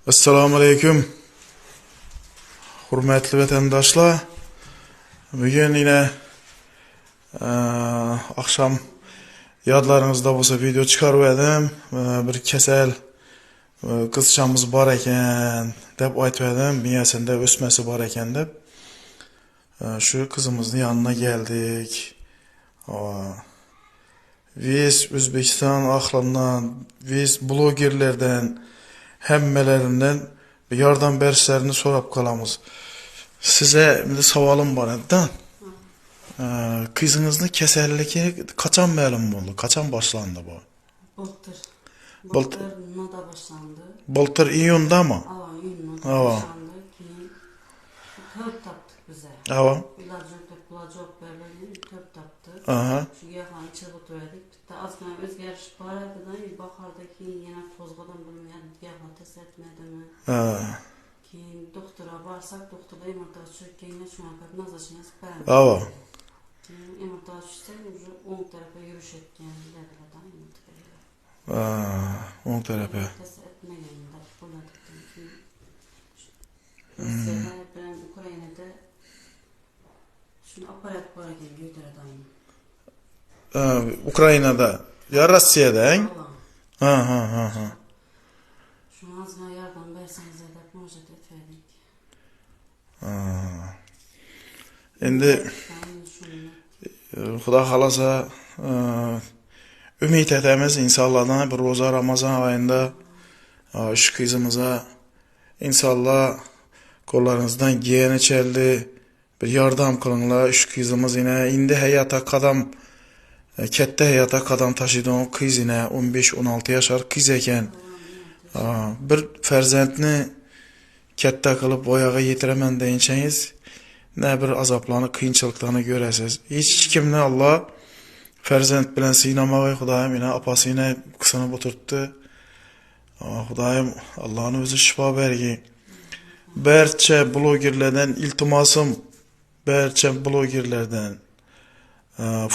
Assalomu alaykum. Hurmatli vatandoshlar. Bugun yine akşam yodlaringizda bo'lsa video chiqarib edim. Bir kasal qizchamiz bor ekan deb aytib edim. Miyasida o'smasi bor ekan deb. Shu qizimizni yanına geldik. Biz O'zbekiston ahlidan, biz blogerlerden, hemmelerinden bir yardım berishlarini so'rab qolamiz. Size bir savolim bor edi. Qizingizni kasalligi qachon ma'lum bo'ldi? Qachon boshlandi bu? Bultur nada başlandı. Bultur iyundami? Iyunda başlandı. Keyin töp taptık bize. İlacı yok böyle töp taptık. Şu yaxan çığıt verdik. Bitta azgina özgarish bor edi. Bahorda keyin yana qo'zg'adim bilmayman. Yaxan test etmedimi? Keyin doktora borsak, doktorda emortaj çökkenga shunaqa nazarchini berdi. Keyin emortaj tushsa, уже o'ng tarafga yurish etgan dedilar. O'ng tarafi. Test etmaganda bo'ladi. Rossiyada bilan Ukrainada shuni aparat bor ekan götürdüm. Ukrainada ya Rossiyada? Şunu azgina yardım berseniz deb murojaat etdik. Endi Xudo xolasa umid etamiz insonlardan bir ro'za Ramazon oyida shu qizimiza inshaalloh qo'llaringizdan giyeni cheldi bir yordam qilinglar. Shu qizimiz endi hayotga qadam katta hayotga qadam tashiydigan qiz 15-16 yoshar qiz ekan. Bir farzandni katta qilib oyog'iga yetiraman deyinsangiz ne bir azaplarni, qiyinchiliklarni görəsiz. Hiç kimni Allah farzand bilan siynamağı Xudoyim apasini qisini o'tirtdi. Xudoyim Allah'ın o'zi shifo bergin. Barcha blogerlardan iltimosim, barcha blogerlardan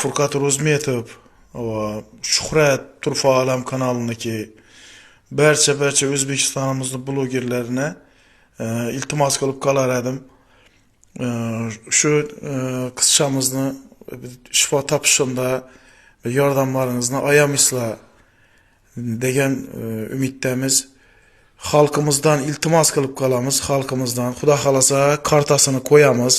Furqat Ro'zmetov va Shuhrat Turfa Alam kanalındaki barcha O'zbekistonimizning blogerlarini iltimos qilib qolar edim. Şu qizchamizni shifo topishunda yordamlaringizni ayamaysizlar degan umiddamiz. Xalqimizdan iltimos qilib qolamiz. Xalqimizdan Xudo xolasa kartasini qo'yamiz.